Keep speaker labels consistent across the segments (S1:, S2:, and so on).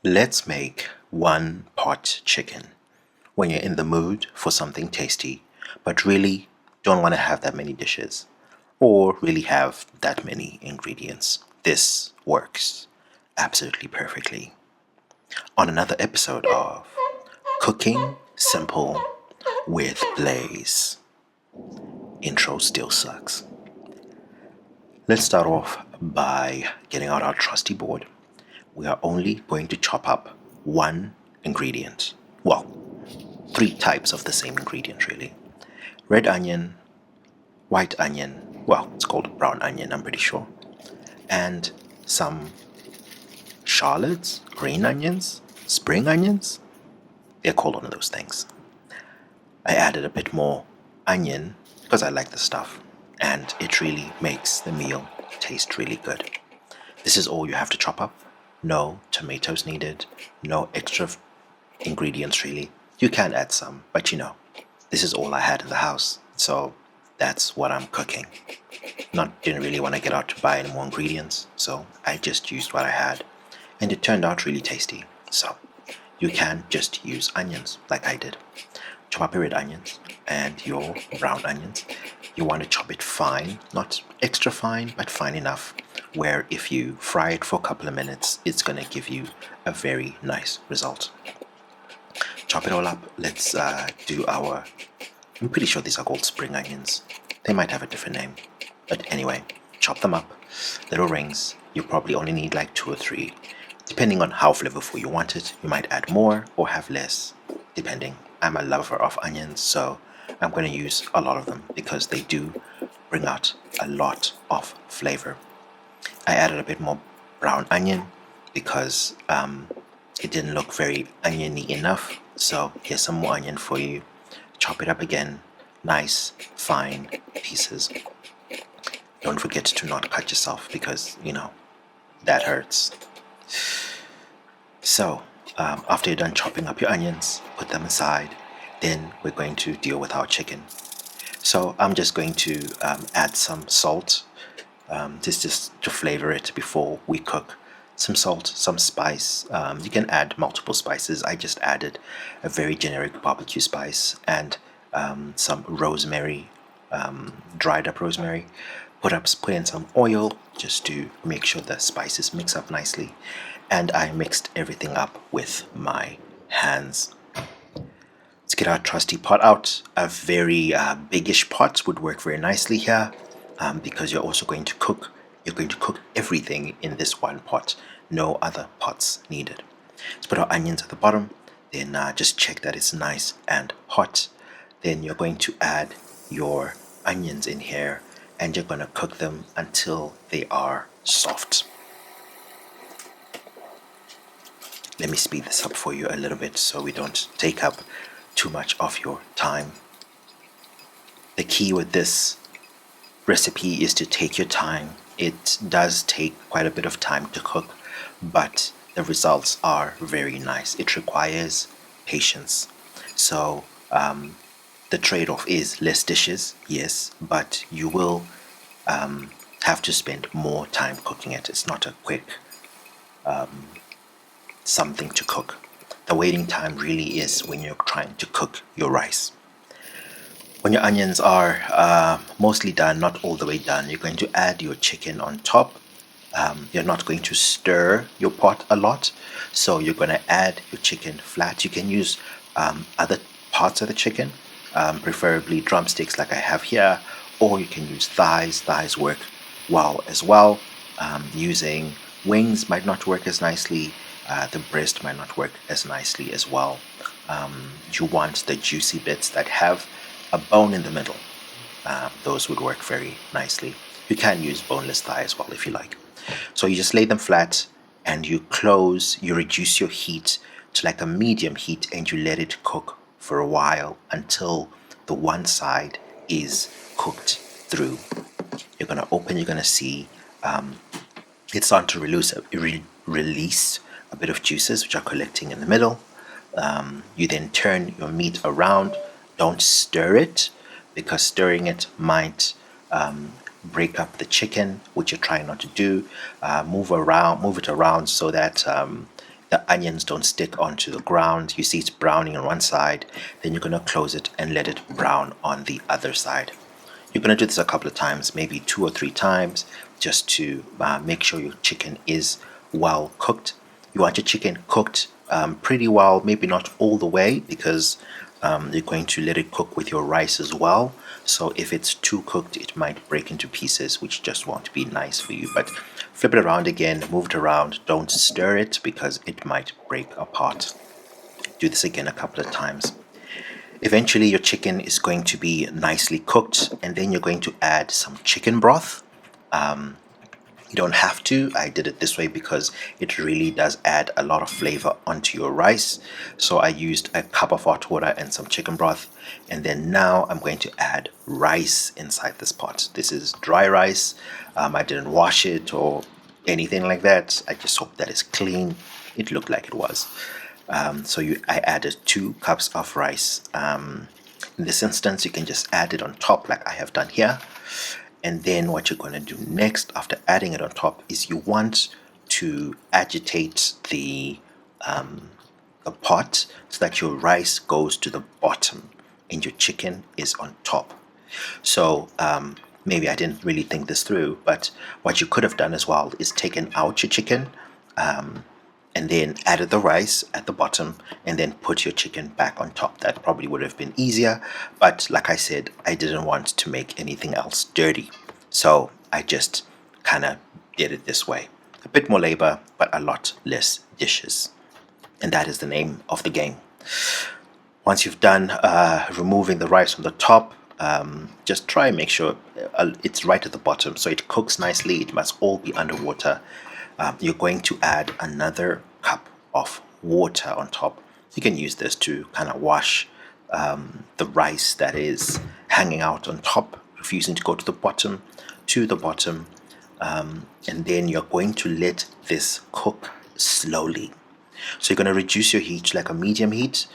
S1: Let's make one pot chicken when you're in the mood for something tasty, but really don't want to have that many dishes or really have that many ingredients. This works absolutely perfectly. On another episode of Cooking Simple with Blaze. Intro still sucks. Let's start off by getting out our trusty board. We are only going to chop up one ingredient. Well, three types of the same ingredient, really. Red onion, white onion, well, it's called brown onion, I'm pretty sure, and some shallots, green onions, spring onions. They're called one of those things. I added a bit more onion because I like the stuff, and it really makes the meal taste really good. This is all you have to chop up. No tomatoes needed, no extra ingredients really. You can add some, but this is all I had in the house, so that's what I'm cooking. Didn't really want to get out to buy any more ingredients, so I just used what I had, and it turned out really tasty. So you can just use onions like I did. Chop up your red onions and your brown onions. You want to chop it fine, not extra fine, but fine enough where if you fry it for a couple of minutes, it's going to give you a very nice result. Chop it all up. Let's do our, I'm pretty sure these are called spring onions. They might have a different name. But anyway, chop them up. Little rings. You probably only need like 2 or 3. Depending on how flavorful you want it, you might add more or have less, depending. I'm a lover of onions, so I'm going to use a lot of them because they do bring out a lot of flavor. I added a bit more brown onion because it didn't look very oniony enough. So here's some more onion for you. Chop it up again, nice fine pieces. Don't forget to not cut yourself because that hurts. So after you're done chopping up your onions, put them aside. Then we're going to deal with our chicken. So I'm just going to add some salt. This just to flavor it before we cook. Some salt, some spice. You can add multiple spices. I just added a very generic barbecue spice and some rosemary, dried up rosemary. Put in some oil just to make sure the spices mix up nicely. And I mixed everything up with my hands. Let's get our trusty pot out. A very biggish pot would work very nicely here because you're also going to cook. You're going to cook everything in this one pot. No other pots needed. Let's put our onions at the bottom. Then just check that it's nice and hot. Then you're going to add your onions in here and you're going to cook them until they are soft. Let me speed this up for you a little bit so we don't take up too much of your time. The key with this recipe is to take your time. It does take quite a bit of time to cook, but the results are very nice. It requires patience. So the trade-off is less dishes, yes, but you will have to spend more time cooking it. It's not a quick something to cook. The waiting time really is when you're trying to cook your rice. When your onions are mostly done, not all the way done, you're going to add your chicken on top. You're not going to stir your pot a lot, so you're going to add your chicken flat. You can use other parts of the chicken, preferably drumsticks like I have here, or you can use thighs. Thighs work well as well. Using wings might not work as nicely. The breast might not work as nicely as well. You want the juicy bits that have a bone in the middle. Those would work very nicely. You can use boneless thigh as well if you like. So you just lay them flat and you reduce your heat to like a medium heat and you let it cook for a while until the one side is cooked through. You're going to open, you're going to see it's starting to release a bit of juices which are collecting in the middle. You then turn your meat around. Don't stir it because stirring it might break up the chicken, which you're trying not to do. Move it around so that the onions don't stick onto the ground. You see it's browning on one side, then you're going to close it and let it brown on the other side. You're going to do this a couple of times, maybe 2 or 3 times, just to make sure your chicken is well cooked. You want your chicken cooked pretty well, maybe not all the way, because you're going to let it cook with your rice as well. So if it's too cooked, it might break into pieces, which just won't be nice for you. But flip it around again, move it around. Don't stir it because it might break apart. Do this again a couple of times. Eventually your chicken is going to be nicely cooked, and then you're going to add some chicken broth. You don't have to. I did it this way because it really does add a lot of flavor onto your rice. So I used a cup of hot water and some chicken broth, and then now I'm going to add rice inside this pot. This is dry rice. I didn't wash it or anything like that. I just hope that it's clean. It looked like it was. I added 2 cups of rice. In this instance, you can just add it on top like I have done here. And then what you're going to do next after adding it on top is you want to agitate the pot so that your rice goes to the bottom and your chicken is on top. So maybe I didn't really think this through, but what you could have done as well is taken out your chicken and then added the rice at the bottom and then put your chicken back on top. That probably would have been easier, but like I said, I didn't want to make anything else dirty, so I just kind of did it this way. A bit more labor, but a lot less dishes, and that is the name of the game. Once you've done removing the rice from the top, just try and make sure it's right at the bottom so it cooks nicely. It must all be underwater. You're going to add another cup of water on top. You can use this to kind of wash the rice that is hanging out on top, refusing to go to the bottom, and then you're going to let this cook slowly. So you're going to reduce your heat to like a medium heat.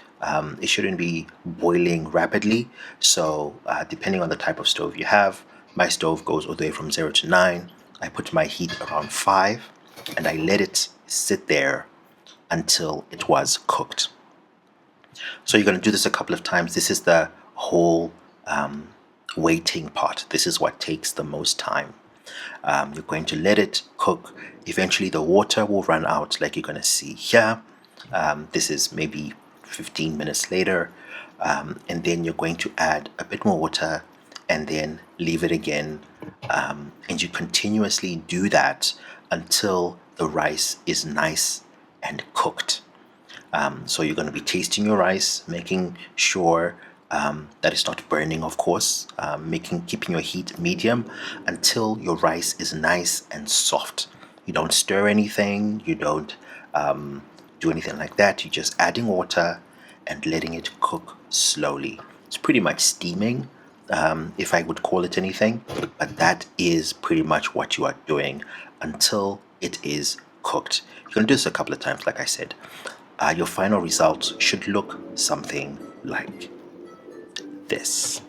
S1: It shouldn't be boiling rapidly. So depending on the type of stove you have, my stove goes all the way from 0 to 9. I put my heat around 5 and I let it sit there until it was cooked. So you're going to do this a couple of times. This is the whole waiting part. This is what takes the most time. You're going to let it cook. Eventually the water will run out, like you're going to see here. This is maybe 15 minutes later, and then you're going to add a bit more water and then leave it again, and you continuously do that until the rice is nice and cooked. So you're going to be tasting your rice, making sure that it's not burning, of course, keeping your heat medium until your rice is nice and soft. You don't stir anything, you don't do anything like that. You're just adding water and letting it cook slowly. It's pretty much steaming, if I would call it anything, but that is pretty much what you are doing until it is cooked. You're going to do this a couple of times, like I said. Your final results should look something like this.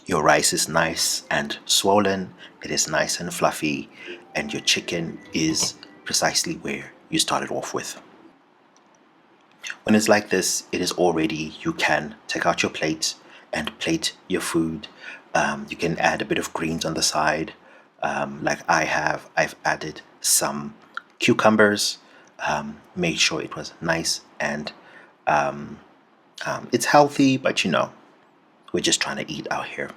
S1: Your rice is nice and swollen, it is nice and fluffy, and your chicken is precisely where you started off with. When it's like this, it is all ready. You can take out your plate and plate your food. You can add a bit of greens on the side, like I have. I've added some cucumbers, made sure it was nice and it's healthy, but we're just trying to eat out here.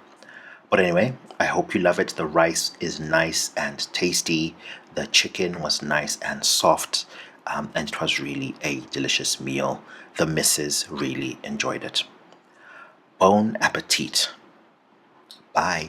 S1: But anyway, I hope you love it. The rice is nice and tasty. The chicken was nice and soft, and it was really a delicious meal. The missus really enjoyed it. Bon appetit. Bye.